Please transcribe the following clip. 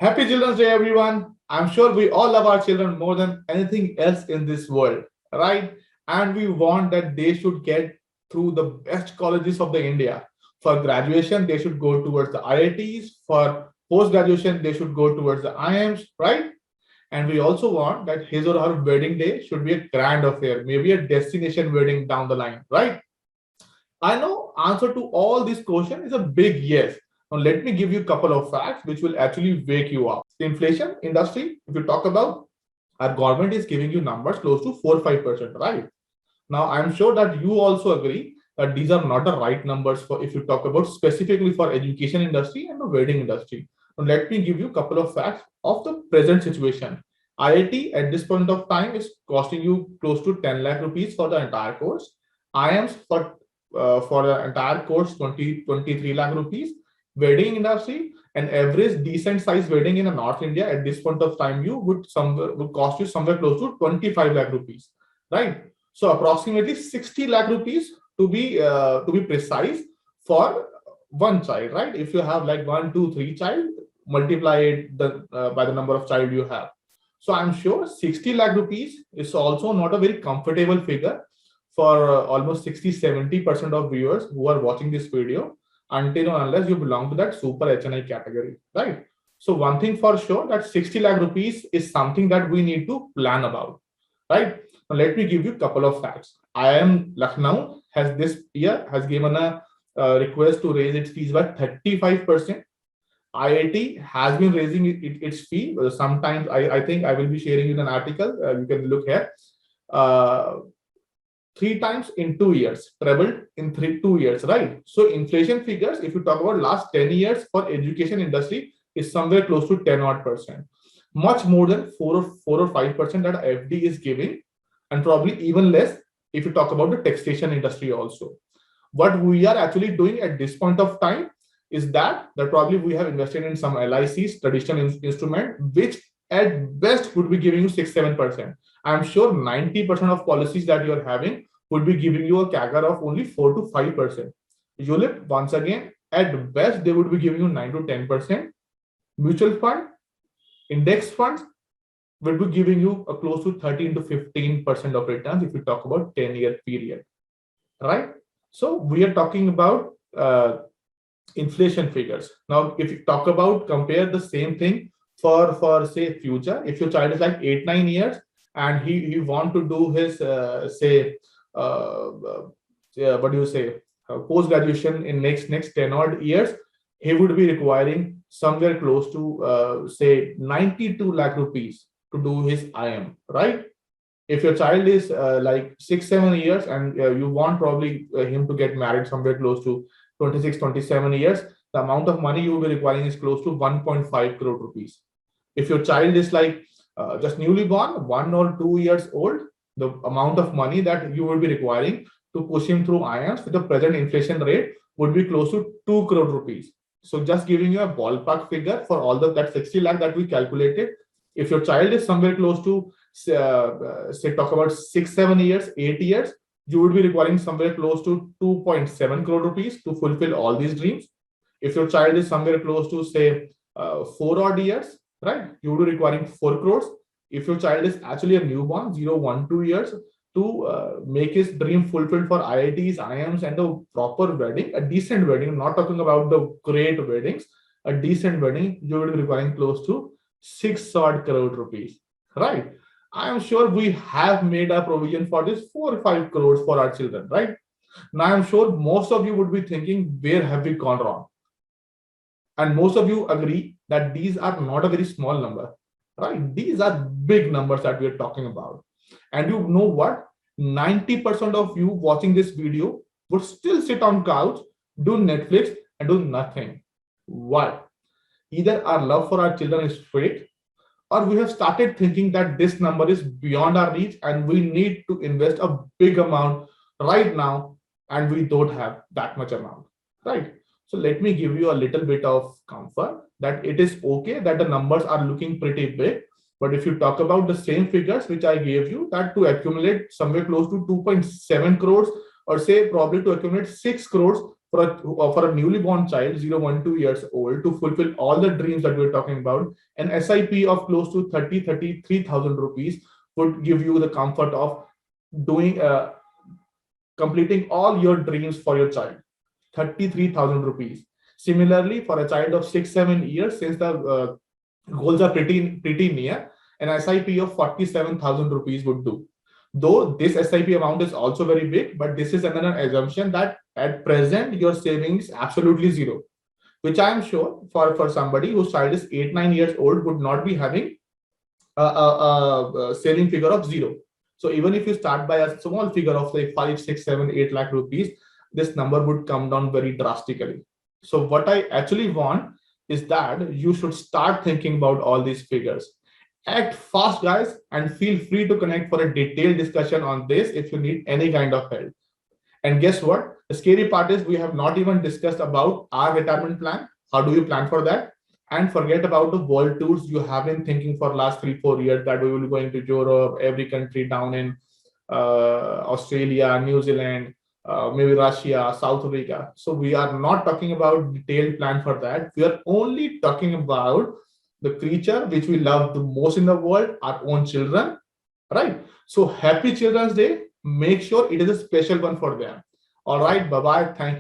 Happy Children's Day, everyone. I'm sure we all love our children more than anything else in this world, right? And we want that they should get through the best colleges of the India. For graduation, they should go towards the IITs. For post graduation, they should go towards the IIMs, right? And we also want that his or her wedding day should be a grand affair, maybe a destination wedding down the line, right? I know answer to all these questions is a big yes. Now let me give you a couple of facts which will actually wake you up. The inflation industry, if you talk about, our government is giving you numbers close to 4-5%, right? Now I'm sure that you also agree that these are not the right numbers for if you talk about specifically for education industry and the wedding industry. Now let me give you a couple of facts of the present situation. IIT at this point of time is costing you close to 10 lakh rupees for the entire course. IIMs for the entire course 23 lakh rupees. Wedding industry, an average decent size wedding in a North India at this point of time you would cost you somewhere close to 25 lakh rupees, right? So approximately 60 lakh rupees to be precise for one child, right? If you have like one, two, three child, multiply it by the number of child you have. So I'm sure 60 lakh rupees is also not a very comfortable figure for almost 60-70% of viewers who are watching this video until or unless you belong to that super HNI category, right? So one thing for sure that 60 lakh rupees is something that we need to plan about, right? Now let me give you a couple of facts. IIM Lucknow has this year has given a request to raise its fees by 35%. IIT has been raising its fee. Sometimes I think I will be sharing you an article. You can look here. Uh, 3 times in 2 years, trebled in 2 years, right? So inflation figures, if you talk about last 10 years for education industry, is somewhere close to 10 odd percent, much more than 4 or 5% that FD is giving, and probably even less if you talk about the taxation industry also. What we are actually doing at this point of time is that probably we have invested in some LICs, traditional instrument, which at best would be giving you 6-7%. I'm sure 90% of policies that you're having would be giving you a CAGR of only 4-5%. ULIP, once again, at best, they would be giving you 9-10%. Mutual fund, index funds will be giving you a close to 13-15% of returns if you talk about 10-year period, right? So we are talking about inflation figures. Now, if you talk about compare the same thing for say future, if your child is like 8-9 years and he want to do his say what do you say post graduation in next 10 odd years, he would be requiring somewhere close to say 92 lakh rupees to do his IM, right? If your child is like 6-7 years and you want probably him to get married somewhere close to 26-27 years, the amount of money you will be requiring is close to 1.5 crore rupees. If your child is like just newly born, 1 or 2 years old, the amount of money that you will be requiring to push him through IIMs with the present inflation rate would be close to 2 crore rupees. So just giving you a ballpark figure for all that 60 lakh that we calculated, if your child is somewhere close to say talk about 6-7 years, 8 years, you would be requiring somewhere close to 2.7 crore rupees to fulfill all these dreams. If your child is somewhere close to say 4 odd years, right, you would be requiring 4 crores. If your child is actually a newborn, 0-1-2 years, to make his dream fulfilled for IITs, IIMs, and a proper wedding, a decent wedding, I'm not talking about the great weddings, a decent wedding, you would be requiring close to 6 odd crore rupees, right? I am sure we have made a provision for this 4 or 5 crores for our children, right? Now I'm sure most of you would be thinking, where have we gone wrong? And most of you agree that these are not a very small number, right? These are big numbers that we are talking about. And you know what? 90% of you watching this video would still sit on couch, do Netflix, and do nothing. Why? Either our love for our children is fake, or we have started thinking that this number is beyond our reach and we need to invest a big amount right now, and we don't have that much amount, right? So let me give you a little bit of comfort that it is okay that the numbers are looking pretty big. But if you talk about the same figures which I gave you, that to accumulate somewhere close to 2.7 crores, or say probably to accumulate 6 crores for a newly born child, 0 1 2 years old, to fulfill all the dreams that we're talking about, an SIP of close to 33,000 rupees would give you the comfort of doing completing all your dreams for your child. 33,000 rupees. Similarly, for a child of 6 7 years, since the goals are pretty near, an SIP of 47,000 rupees would do. Though this SIP amount is also very big, but this is another assumption that at present your savings absolutely zero, which I am sure for somebody whose child is 8 9 years old would not be having a saving figure of zero. So even if you start by a small figure of say 5 6 7 8 lakh rupees, this number would come down very drastically. So what I actually want is that you should start thinking about all these figures. Act fast, guys, and feel free to connect for a detailed discussion on this if you need any kind of help. And guess what? The scary part is we have not even discussed about our retirement plan. How do you plan for that? And forget about the world tours you have been thinking for last 3 4 years that we will be going to Europe, every country down in Australia, New Zealand, maybe Russia, South Africa. So we are not talking about detailed plan for that. We are only talking about the creature which we love the most in the world, our own children, right? So happy Children's Day. Make sure it is a special one for them. All right. Bye bye. Thank you.